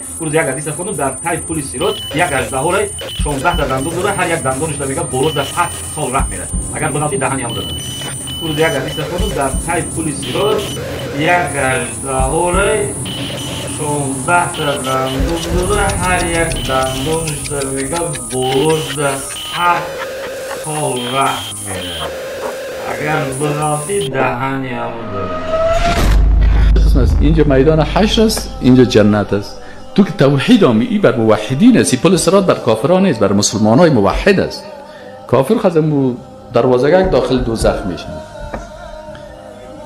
روز یک حدیث خوندم در تای پل صراط یک اژدها را 16 تا دندون داره، هر یک دندونش در میگه بروز در 7 سال راه میره. اگر بنابراین دهانی هم داره. روز یک حدیث خوندم در تای پل صراط یک اژدها را 16 تا دندون داره، هر یک دندونش در میگه بروز در 7 سال راه میره. اگر بنابراین دهانی هم داره. اینجا میدان حشر است، اینجا جنت است. تو که توحید آمی بر موحدین است، پل صراط بر کافران نیست، بر مسلمان های موحد است. کافر خزم دروازه داخل دوزخ میشه.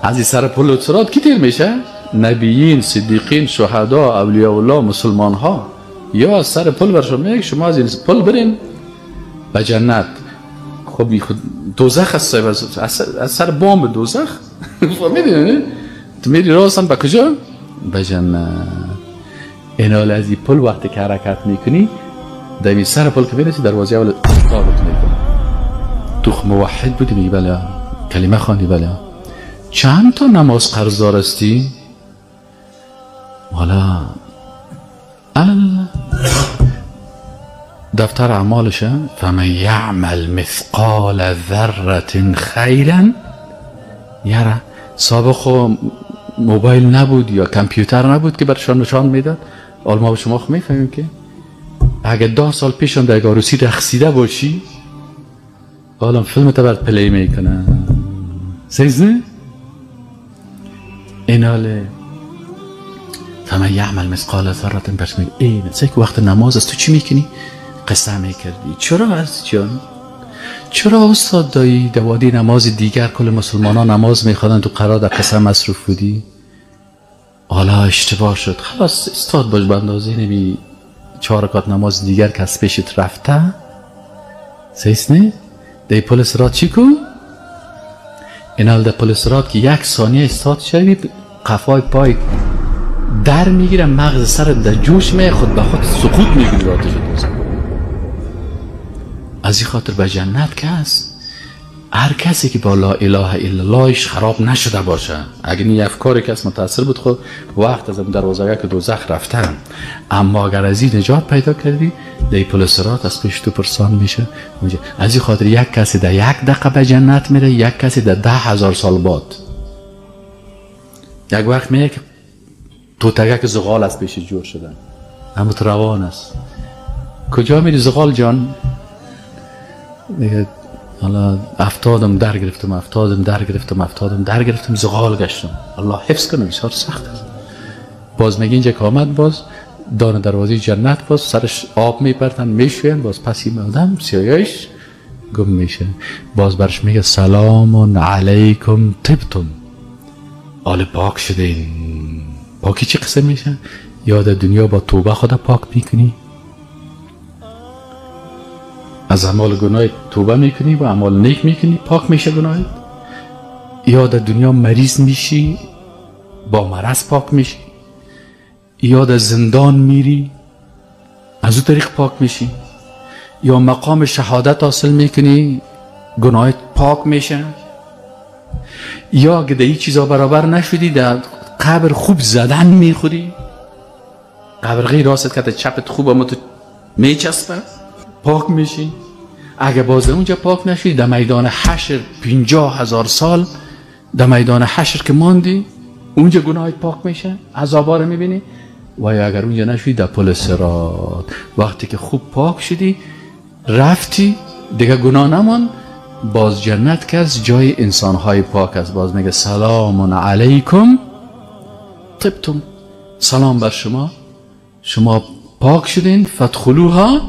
از این سر پل صراط کی تیر میشه؟ نبیین، صدیقین، شهدا، اولیاء الله، مسلمان ها. یا از سر پل برشون میگه شما از این پل برین به جنت. خب خود دوزخ است، از سر بام دوزخ فهمیدین؟ تو میری راستن به کجا؟ به جنت. این حال از این پل وقتی که حرکت میکنی در این سر پل که برسی دروازه اول اتاقت میکنی. تو موحد بودی میگی بله، کلمه خواندی بله. چند تا نماز قرضدار استی؟ والا دفتر اعمالشه فمن یعمل مثقال ذره خیرا یره. سابق موبایل نبود یا کامپیوتر نبود که برشان نشان میداد. حالا ما شما خب میفهمیم که اگه 10 سال پیش هم در عروسی رقصیده باشی حالا فیلم تا برات پلی میکنه. سیزنه این حاله فمن یعمل مثقال ذره برش میگه این سه که وقت نماز است تو چی میکنی؟ قصه میکردی. چرا از جان؟ چرا استاد دایی دوادی نماز دیگر کل مسلمان ها نماز میخوادن تو قرار در قصه مصروف بودی؟ حالا اشتباه شد خلاص استاد باش بندازی نمی 4 رکعت نماز دیگر که از پیشت رفته سیست نه؟ در پل صراط چی کن؟ این حال در پل صراط که 1 ثانیه استاد شدی قفای پای در میگیره مغز سر در جوش می خود به خود سقوط میگیری رو آتش دوزخ. از این خاطر به جنت که هست هر کسی که با لا اله الا اللهش خراب نشده باشه. اگر این افکاری که از متاثر بود خود وقت از دروازه که دوزخ رفتن، اما اگر از این نجات پیدا کردی در پل صراط از پیش تو پرسان میشه. از این خاطر یک کسی در 1 دقیقه به جنت میره، یک کسی در 10,000 سال بعد. یک وقت میگه که توتگک زغال از پیش جور شدن اما تو روان است. کجا میری زغال جان؟ میگه حالا 70 در گرفتم 70 در گرفتم 70 در گرفتم زغال گشتم. الله حفظ کنه بسیار سخت است. باز میگه اینجا که آمد باز دان دروازه جنت باز سرش آب میپرتن میشوین باز پسی مادم سیایش گم میشه. باز برش میگه سلام علیکم طبتم، آل پاک شدین. پاکی چی قسم میشه؟ یا در دنیا با توبه خدا پاک میکنی، از اعمال گناه توبه میکنی و اعمال نیک میکنی پاک میشه گناه، یا در دنیا مریض میشی با مرض پاک میشی، یا در زندان میری از او طریق پاک میشی، یا مقام شهادت حاصل میکنی گناه پاک میشه، یا اگه در این چیزا برابر نشدی در قبر خوب زدن میخوری، قبر غیر راست که چپت خوب اما تو میچسبه پاک میشی. اگه باز اونجا پاک نشی در میدان حشر 50,000 سال در میدان حشر که ماندی اونجا گناه پاک میشه، عذابا رو میبینی. و اگر اونجا نشی در پل صراط وقتی که خوب پاک شدی رفتی دیگه گناه نمان، باز جنت که از جای انسانهای پاک است. باز میگه سلام علیکم طبتم، سلام بر شما، شما پاک شدین، فادخلوها